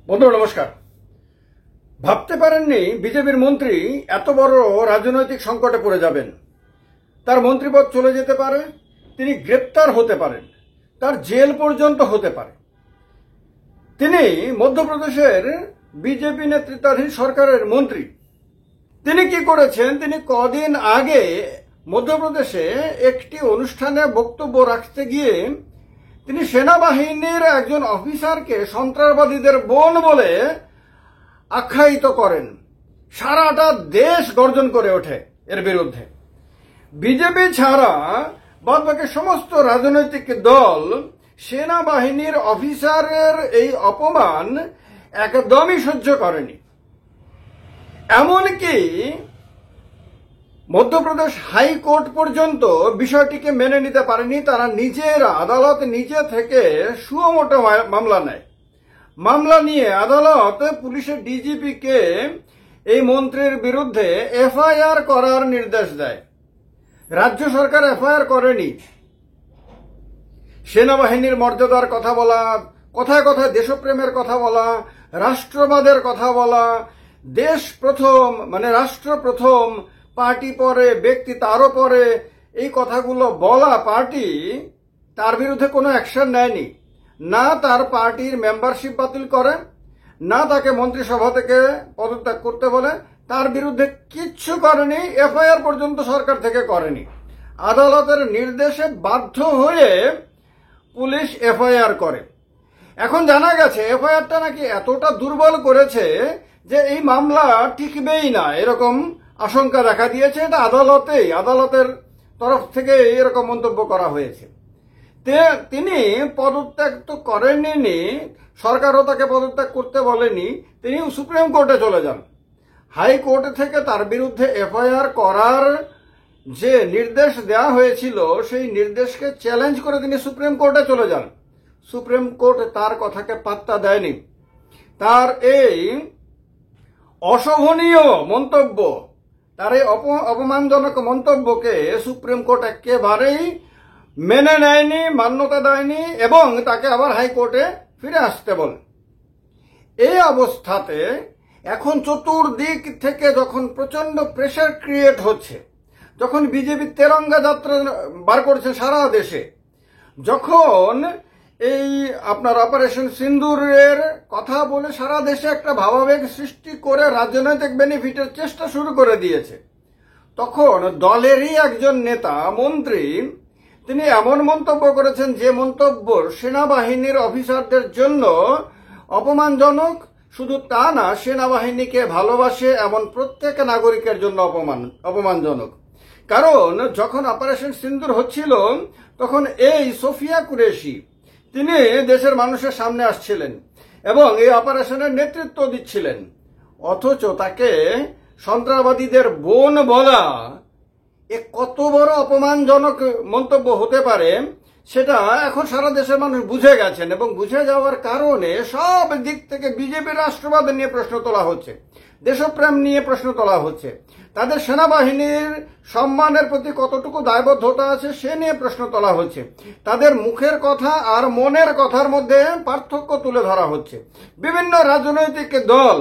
বন্ধু নমস্কার। ভাবতে পারেননি বিজেপির মন্ত্রী এত বড় রাজনৈতিক সংকটে পড়ে যাবেন। তার মন্ত্রীপদ চলে যেতে পারে, তিনি গ্রেপ্তার হতে পারেন, তার জেল পর্যন্ত হতে পারে। তিনি মধ্যপ্রদেশের বিজেপি নেতৃত্বাধীন সরকারের মন্ত্রী। তিনি কি করেছেন? তিনি কদিন আগে মধ্যপ্রদেশে একটি অনুষ্ঠানে বক্তব্য রাখতে গিয়ে তিনি সেনাবাহিনীর একজন অফিসারকে সন্ত্রাসবাদীদের বোন বলে আখ্যায়িত করেন। সারাটা দেশ গর্জন করে ওঠে এর বিরুদ্ধে। বিজেপি ছাড়া বাদবাকি সমস্ত রাজনৈতিক দল সেনাবাহিনীর অফিসারের এই অপমান একদমই সহ্য করেনি। এমনকি মধ্যপ্রদেশ হাইকোর্ট পর্যন্ত বিষয়টিকে মেনে নিতে পারেনি। তারা নিজেরা আদালত নিজে থেকে সুমোটো মামলা নেয়। মামলা নিয়ে আদালত পুলিশের ডিজিপিকে এই মন্ত্রীর বিরুদ্ধে এফআইআর করার নির্দেশ দেয়। রাজ্য সরকার এফআইআর করেনি। সেনাবাহিনীর মর্যাদার কথা বলা, কথায় কথায় দেশপ্রেমের কথা বলা, রাষ্ট্রবাদের কথা বলা, দেশ প্রথম মানে রাষ্ট্র প্রথম, পার্টি পরে, ব্যক্তি তারও পরে, এই কথাগুলো বলা পার্টি তার বিরুদ্ধে কোনো অ্যাকশন নেয়নি। না তার পার্টির মেম্বারশিপ বাতিল করে, না তাকে মন্ত্রিসভা থেকে পদত্যাগ করতে বলে, তার বিরুদ্ধে কিচ্ছু করেনি। এফআইআর পর্যন্ত সরকার থেকে করেনি। আদালতের নির্দেশে বাধ্য হয়ে পুলিশ এফআইআর করে। এখন জানা গেছে এফআইআরটা নাকি এতটা দুর্বল করেছে যে এই মামলা টিকবেই না, এরকম আশঙ্কা দেখা দিয়েছে। এটা আদালতের তরফ থেকে এরকম মন্তব্য করা হয়েছে। তিনি পদত্যাগ তো করেননি, সরকারও তাকে পদত্যাগ করতে বলেনি। তিনি সুপ্রিম কোর্টে চলে যান। হাইকোর্ট থেকে তার বিরুদ্ধে এফআইআর করার যে নির্দেশ দেওয়া হয়েছিল সেই নির্দেশকে চ্যালেঞ্জ করে তিনি সুপ্রিম কোর্টে চলে যান। সুপ্রিম কোর্ট তার কথাকে পাত্তা দেয়নি। তার এই অশোভনীয় মন্তব্য, তার এই অপমানজনক মন্তব্যকে সুপ্রিম কোর্ট একেবারেই মেনে নেয়নি, মান্যতা দেয়নি এবং তাকে আবার হাইকোর্টে ফিরে আসতে বলে। এই অবস্থাতে এখন চতুর্দিক থেকে যখন প্রচন্ড প্রেসার ক্রিয়েট হচ্ছে, যখন বিজেপি তেরঙ্গা যাত্রা বার করছে সারা দেশে, যখন এই আপনার অপারেশন সিন্দুরের কথা বলে সারা দেশে একটা ভাবাবেগ সৃষ্টি করে রাজনৈতিক বেনিফিটের চেষ্টা শুরু করে দিয়েছে, তখন দলেরই একজন নেতা মন্ত্রী তিনি এমন মন্তব্য করেছেন যে মন্তব্য সেনাবাহিনীর অফিসারদের জন্য অপমানজনক। শুধু তা না, সেনাবাহিনীকে ভালোবাসে এমন প্রত্যেক নাগরিকের জন্য অপমানজনক। কারণ যখন অপারেশন সিন্দুর হচ্ছিল তখন এই সোফিয়া কুরেশি তিনি দেশের মানুষের সামনে আসছিলেন এবং এই অপারেশনের নেতৃত্ব দিচ্ছিলেন, অথচ তাকে সন্ত্রাসবাদীদের বোন বলা এ কত বড় অপমানজনক মন্তব্য হতে পারে সেটা এখন সারা দেশের মানুষ বুঝে গেছেন। এবং বুঝে যাওয়ার কারণে সব দিক থেকে বিজেপির রাষ্ট্রবাদ নিয়ে প্রশ্ন তোলা হচ্ছে, দেশপ্রেম নিয়ে প্রশ্ন তোলা হচ্ছে, তাদের সেনাবাহিনীর সম্মানের প্রতি কতটুকু দায়বদ্ধতা আছে সে নিয়ে প্রশ্ন তোলা হচ্ছে, তাদের মুখের কথা আর মনের কথার মধ্যে পার্থক্য তুলে ধরা হচ্ছে। বিভিন্ন রাজনৈতিক দল,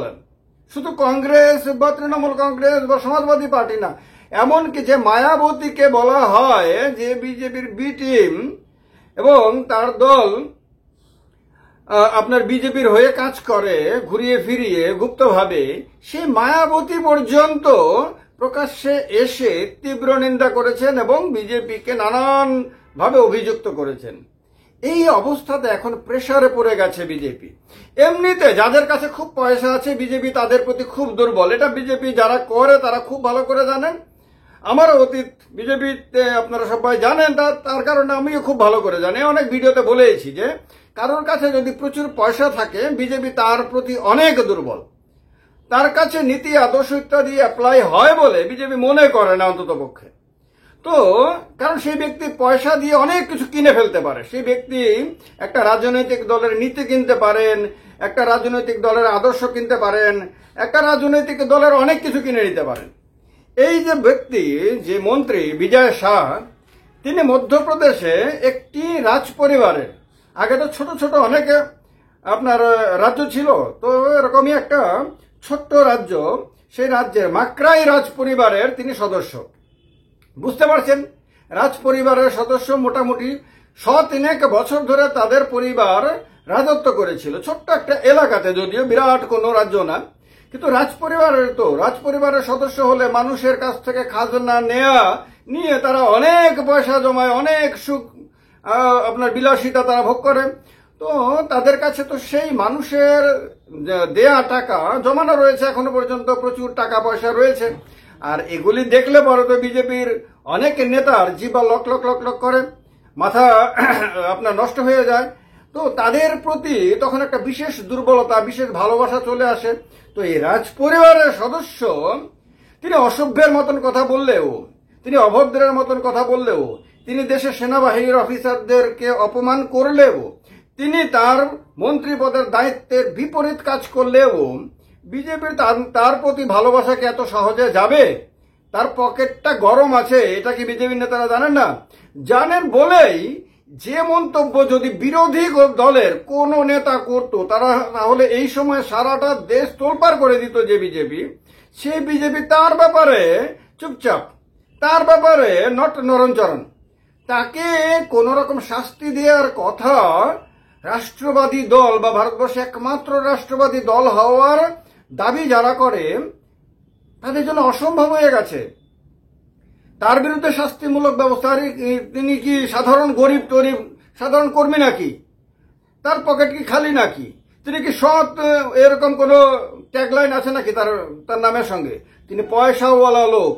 শুধু কংগ্রেস বা তৃণমূল কংগ্রেস বা সমাজবাদী পার্টি না, এমনকি যে মায়াবতীকে বলা হয় যে বিজেপির বি টিম এবং তার দল আপনার বিজেপির হয়ে কাজ করে ঘুরিয়ে ফিরিয়ে গুপ্তভাবে, সেই মায়াবতী পর্যন্ত প্রকাশ্যে এসে তীব্র নিন্দা করেছেন এবং বিজেপিকে নানান ভাবে অভিযুক্ত করেছেন। এই অবস্থাতে এখন প্রেসারে পড়ে গেছে বিজেপি। এমনিতে যাদের কাছে খুব পয়সা আছে বিজেপি তাদের প্রতি খুব দুর্বল, এটা বিজেপি যারা করে তারা খুব ভালো করে জানেন। আমারও অতীত বিজেপিতে আপনারা সবাই জানেন, তার কারণে আমিও খুব ভালো করে জানি। অনেক ভিডিওতে বলেছি যে কারোর কাছে যদি প্রচুর পয়সা থাকে বিজেপি তার প্রতি অনেক দুর্বল। তার কাছে নীতি আদর্শ ইত্যাদি অ্যাপ্লাই হয় বলে বিজেপি মনে করে না অন্তত পক্ষে। তো কারণ সেই ব্যক্তি পয়সা দিয়ে অনেক কিছু কিনে ফেলতে পারে। সেই ব্যক্তি একটা রাজনৈতিক দলের নীতি কিনতে পারেন, একটা রাজনৈতিক দলের আদর্শ কিনতে পারেন, একটা রাজনৈতিক দলের অনেক কিছু কিনে নিতে পারেন। এই যে ব্যক্তি, যে মন্ত্রী বিজয় শাহ, তিনি মধ্যপ্রদেশে একটি রাজ পরিবারের, আগে তো ছোট ছোট অনেকে আপনার রাজ্য ছিল। তো এরকমই একটা ছোট্ট রাজ্য, সেই রাজ্যের মাকরাই রাজ পরিবারের তিনি সদস্য। বুঝতে পারছেন, রাজ পরিবারের সদস্য মোটামুটি ৩ বছর ধরে তাদের পরিবার রাজত্ব করেছিল ছোট্ট একটা এলাকাতে, যদিও বিরাট কোনো রাজ্য না। কিন্তু রাজ পরিবারের সদস্য হলে মানুষের কাছ থেকে খাজনা নিয়ে তারা অনেক পয়সা জমায়, অনেক সুখ আপনার বিলাসিতা তারা ভোগ করে। তো তাদের কাছে তো সেই মানুষের দেয়া টাকা জমানো রয়েছে, এখনো পর্যন্ত প্রচুর টাকা পয়সা রয়েছে। আর এগুলি দেখলে পরে তো বিজেপির অনেক নেতার জিবা লক লক লক লক করে, মাথা আপনার নষ্ট হয়ে যায়। তো তাদের প্রতি তখন একটা বিশেষ দুর্বলতা, বিশেষ ভালোবাসা চলে আসে। তো এই রাজ পরিবারের সদস্য তিনি অসভ্যের মতন কথা বললেও, তিনি অভদ্রের মতন কথা বললেও, তিনি দেশের সেনাবাহিনীর অফিসারদেরকে অপমান করলেও, তিনি তার মন্ত্রী পদের দায়িত্বের বিপরীত কাজ করলেও বিজেপির তার প্রতি ভালোবাসা কি এত সহজে যাবে? তার পকেটটা গরম আছে, এটা কি বিজেপির নেতারা জানেন না? জানেন বলেই যে মন্তব্য যদি বিরোধী দলের কোন নেতা করতো, তাহলে এই সময় সারাটা দেশ তোলপাড় করে দিত যে বিজেপি, সেই বিজেপি তার ব্যাপারে চুপচাপ, তার ব্যাপারে নরঞ্চরণ। তাকে কোন রকম শাস্তি দেওয়ার কথা রাষ্ট্রবাদী দল বা ভারতবর্ষে একমাত্র রাষ্ট্রবাদী দল হওয়ার দাবি যারা করে তাদের জন্য অসম্ভব হয়ে গেছে। তার বিরুদ্ধে শাস্তিমূলক ব্যবস্থা, তিনি কি সাধারণ গরিব টরিব সাধারণ কর্মী নাকি? তার পকেট কি খালি নাকি? তিনি কি সৎ এরকম কোনো ট্যাগলাইন আছে নাকি তার নামের সঙ্গে? তিনি পয়সাওয়ালা লোক,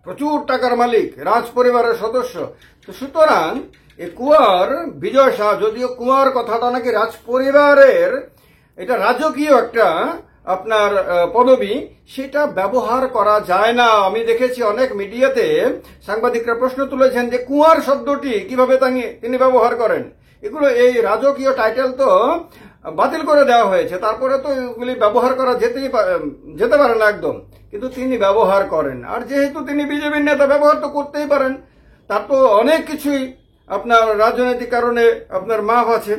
প্রচুর টাকার মালিক, রাজ পরিবারের সদস্য। তো সুতরাং এ কুয়ার বিজয় শাহ, যদিও কুয়ার কথাটা নাকি রাজ পরিবারের এটা রাজকীয় একটা আপনার পদবি, সেটা ব্যবহার করা যায় না। আমি দেখেছি অনেক মিডিয়াতে সাংবাদিকরা প্রশ্ন তুলেছেন যে কুয়ার শব্দটি কিভাবে তিনি ব্যবহার করেন। এগুলো এই রাজকীয় টাইটেল তো বাতিল করে দেওয়া হয়েছে, তারপরে তো এগুলি ব্যবহার করা যেতে পারে না একদম, কিন্তু তিনি ব্যবহার করেন। আর যেহেতু তিনি বিজেপির নেতা, ব্যবহার তো করতেই পারেন। তার তো অনেক কিছুই আপনার রাজনৈতিক কারণে আপনার মাফ আছে।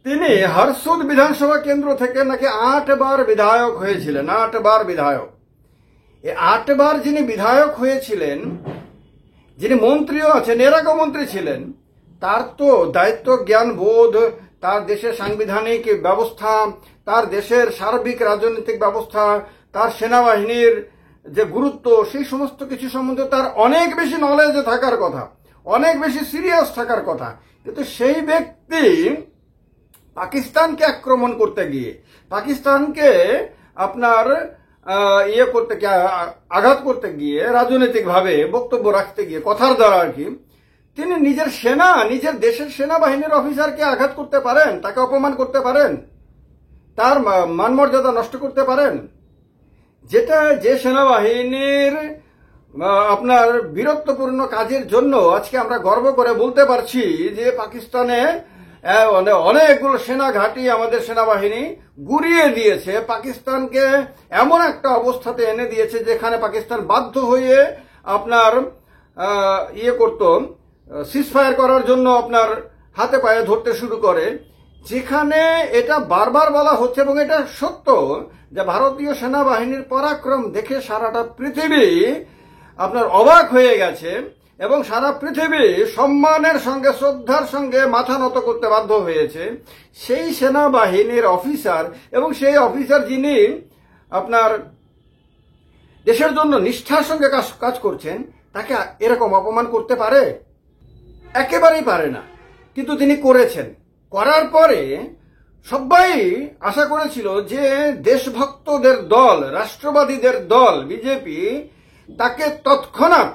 তিনি হরসুদ বিধানসভা কেন্দ্র থেকে নাকি 8 বার বিধায়ক হয়েছিলেন, 8 বার বিধায়ক। এই 8 বার যিনি বিধায়ক হয়েছিলেন, যিনি মন্ত্রীও আছেন, এর আগেও মন্ত্রী ছিলেন, তার তো দায়িত্ব জ্ঞান বোধ, তার দেশের সাংবিধানিক ব্যবস্থা, তার দেশের সার্বিক রাজনৈতিক ব্যবস্থা, তার সেনাবাহিনীর যে গুরুত্ব, সেই সমস্ত কিছু সম্বন্ধে তার অনেক বেশি নলেজ থাকার কথা, অনেক বেশি সিরিয়াস থাকার কথা। কিন্তু সেই ব্যক্তি পাকিস্তানকে আক্রমণ করতে গিয়ে, পাকিস্তানকে আপনার আঘাত করতে গিয়ে, রাজনৈতিকভাবে বক্তব্য রাখতে গিয়ে, কথার দ্বারা আর কি, তিনি নিজের দেশের সেনাবাহিনীর অফিসারকে আঘাত করতে পারেন, তাকে অপমান করতে পারেন, তার মানমর্যাদা নষ্ট করতে পারেন। যে সেনাবাহিনীর আপনার বীরত্বপূর্ণ কাজের জন্য আজকে আমরা গর্ব করে বলতে পারছি যে পাকিস্তানে অনেকগুলো সেনা ঘাঁটি আমাদের সেনাবাহিনী গুড়িয়ে দিয়েছে, পাকিস্তানকে এমন একটা অবস্থাতে এনে দিয়েছে যেখানে পাকিস্তান বাধ্য হয়ে আপনার সিজফায়ার করার জন্য আপনার হাতে পায়ে ধরতে শুরু করে। যেখানে এটা বারবার বলা হচ্ছে এবং এটা সত্য যে ভারতীয় সেনাবাহিনীর পরাক্রম দেখে সারাটা পৃথিবী আপনার অবাক হয়ে গেছে এবং সারা পৃথিবী সম্মানের সঙ্গে, শ্রদ্ধার সঙ্গে মাথা নত করতে বাধ্য হয়েছে। সেই সেনাবাহিনীর অফিসার, এবং সেই অফিসার যিনি আপনার দেশের জন্য নিষ্ঠার সঙ্গে কাজ করছেন, তাকে এরকম অপমান করতে পারে? একেবারেই পারে না। কিন্তু তিনি করেছেন। করার পরে সবাই আশা করেছিল যে দেশভক্তদের দল, রাষ্ট্রবাদীদের দল বিজেপি তাকে তৎক্ষণাৎ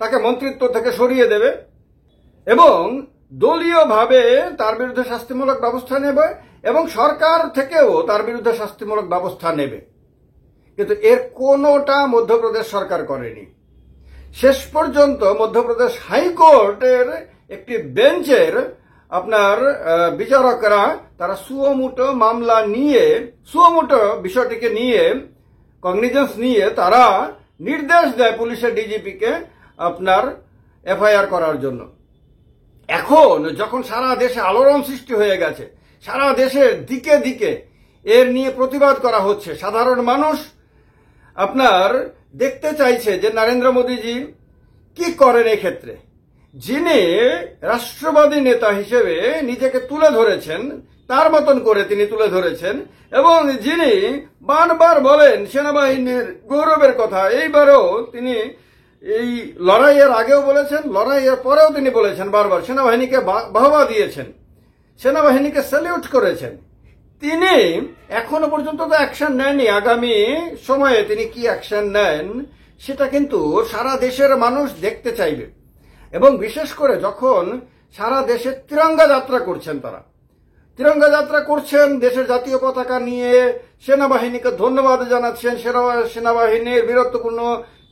তাকে মন্ত্রিত্ব থেকে সরিয়ে দেবে এবং দলীয়ভাবে তার বিরুদ্ধে শাস্তিমূলক ব্যবস্থা নেবে এবং সরকার থেকেও তার বিরুদ্ধে শাস্তিমূলক ব্যবস্থা নেবে। কিন্তু এর কোনোটা মধ্যপ্রদেশ সরকার করেনি। শেষ পর্যন্ত মধ্যপ্রদেশ হাইকোর্টের একটি বেঞ্চের আপনার বিচারকরা তারা সুমোটো মামলা নিয়ে, সুমোটো বিষয়টিকে নিয়ে কগনিজেন্স নিয়ে তারা নির্দেশ দেয় পুলিশের ডিজিপিকে আপনার এফআইআর করার জন্য। এখন যখন সারা দেশে আলোড়ন সৃষ্টি হয়ে গেছে, সারা দেশের দিকে দিকে এর নিয়ে প্রতিবাদ করা হচ্ছে। সাধারণ মানুষ আপনার দেখতে চাইছে যে নরেন্দ্র মোদীজি কি করেন এক্ষেত্রে। যিনি রাষ্ট্রবাদী নেতা হিসেবে নিজেকে তুলে ধরেছেন, তার মতন করে তিনি তুলে ধরেছেন, এবং যিনি বারবার বলেন সেনাবাহিনীর গৌরবের কথা। এইবারও তিনি এই লড়াইয়ের আগেও বলেছেন, লড়াইয়ের পরেও তিনি বলেছেন, বারবার সেনাবাহিনীকে বাহবা দিয়েছেন, সেনাবাহিনীকে স্যালিউট করেছেন। তিনি এখনো পর্যন্ত তো অ্যাকশন নেননি। আগামী সময়ে তিনি কি অ্যাকশন নেন সেটা কিন্তু সারা দেশের মানুষ দেখতে চাইবে। এবং বিশেষ করে যখন সারা দেশে তিরঙ্গা যাত্রা করছেন, তারা তিরঙ্গা যাত্রা করছেন, দেশের জাতীয় পতাকা নিয়ে সেনাবাহিনীকে ধন্যবাদ জানাচ্ছেন, সেনাবাহিনীর বীরত্বপূর্ণ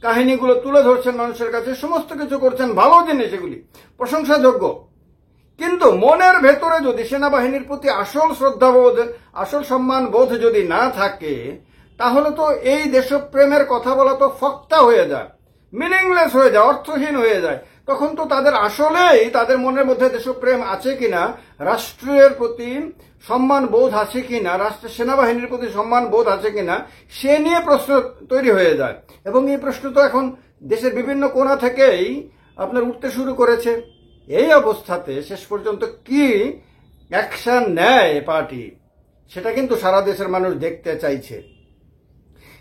কাহিনীগুলো তুলে ধরছেন মানুষের কাছে, সমস্ত কিছু করছেন, ভালো জিনিস, এগুলি প্রশংসাযোগ্য। কিন্তু মনের ভেতরে যদি সেনাবাহিনীর প্রতি আসল শ্রদ্ধাবোধ, আসল সম্মান বোধ যদি না থাকে, তাহলে তো এই দেশপ্রেমের কথা বলা তো ফক্তা হয়ে যায়, মিনিংলেস হয়ে যায়, অর্থহীন হয়ে যায়। তখন তো তাদের আসলেই তাদের মনের মধ্যে দেশপ্রেম আছে কিনা, রাষ্ট্রের প্রতি সম্মান বোধ আছে কিনা, রাষ্ট্রের সেনাবাহিনীর প্রতি সম্মান বোধ আছে কিনা, সে নিয়ে প্রশ্ন তৈরি হয়ে যায়। এবং এই প্রশ্ন তো এখন দেশের বিভিন্ন কোণা থেকেই আপনার উঠতে শুরু করেছে। এই অবস্থাতে শেষ পর্যন্ত কি অ্যাকশন নেয় পার্টি, সেটা কিন্তু সারা দেশের মানুষ দেখতে চাইছে।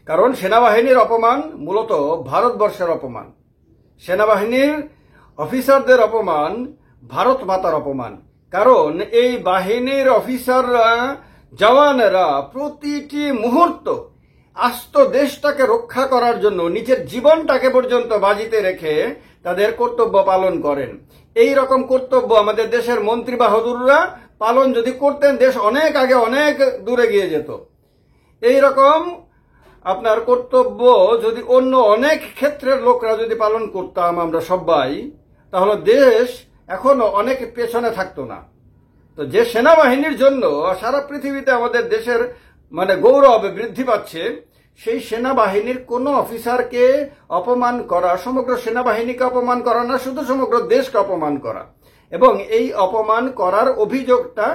কারণ সেনাবাহিনীর অপমান মূলত ভারতবর্ষের অপমান, সেনাবাহিনীর অফিসারদের অপমান ভারত মাতার অপমান। কারণ এই বাহিনীর অফিসাররা, জওয়ানেরা প্রতিটি মুহূর্ত আস্ত দেশটাকে রক্ষা করার জন্য নিজের জীবনটাকে পর্যন্ত বাজিতে রেখে তাদের কর্তব্য পালন করেন। এই রকম কর্তব্য আমাদের দেশের মন্ত্রী বাহাদুররা পালন যদি করতেন, দেশ অনেক আগে অনেক দূরে গিয়ে যেত। এই রকম আপনার কর্তব্য যদি অন্য অনেক ক্ষেত্রের লোকরা যদি পালন করতাম আমরা সবাই, তাহলে দেশ এখনো অনেক পেছনে থাকতো না। তো যে সেনাবাহিনীর জন্য সারা পৃথিবীতে আমাদের দেশের গৌরব বৃদ্ধি পাচ্ছে, সেই সেনাবাহিনীর কোন অফিসারকে অপমান করা, সমগ্র সেনাবাহিনীকে অপমান করা না, শুধু সমগ্র দেশকে অপমান করা। এবং এই অপমান করার অভিযোগটা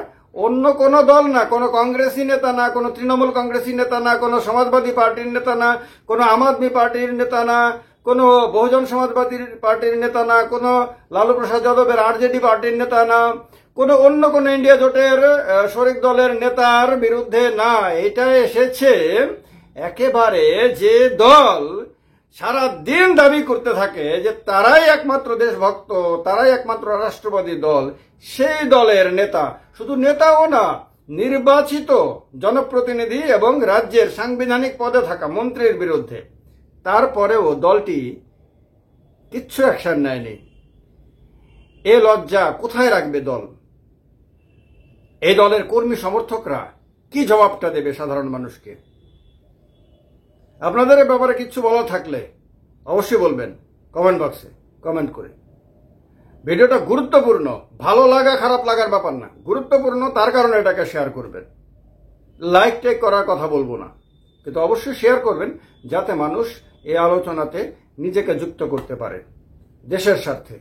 অন্য কোন দল না, কোনো কংগ্রেসী নেতা না, কোনো তৃণমূল কংগ্রেসী নেতা না, কোনো সমাজবাদী পার্টির নেতা না, কোনো আম আদমি পার্টির নেতা না, কোনো বহুজন সমাজবাদী পার্টির নেতা না, কোনো লালু প্রসাদ যাদবের আরজেডি পার্টির নেতা না, কোনো অন্য কোনো ইন্ডিয়া জোটের শরিক দলের নেতার বিরুদ্ধে না। এটা এসেছে একেবারে যে দল সারা দিন দাবি করতে থাকে যে তারাই একমাত্র দেশভক্ত, তারাই একমাত্র রাষ্ট্রবাদী দল, সেই দলের নেতা, শুধু নেতাও না, নির্বাচিত জনপ্রতিনিধি এবং রাজ্যের সাংবিধানিক পদে থাকা মন্ত্রীর বিরুদ্ধে। তারপরেও দলটি কিচ্ছু অ্যাকশন নেয়নি। এ লজ্জা কোথায় রাখবে দল? এই দলের কর্মী সমর্থকরা কি জবাবটা দেবে সাধারণ মানুষকে? আপনাদের এ ব্যাপারে কিছু বলা থাকলে অবশ্যই বলবেন কমেন্ট বক্সে কমেন্ট করে। ভিডিওটা গুরুত্বপূর্ণ, ভালো লাগা খারাপ লাগার ব্যাপার না, গুরুত্বপূর্ণ, তার কারণে এটাকে শেয়ার করবেন। লাইক টেক করার কথা বলবো না, কিন্তু অবশ্যই শেয়ার করবেন যাতে মানুষ এই আলোচনাতে নিজেকে যুক্ত করতে পারে দেশের স্বার্থে।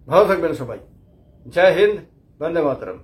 ভালো থাকবেন সবাই। জয় হিন্দ, বন্দে মাতরম।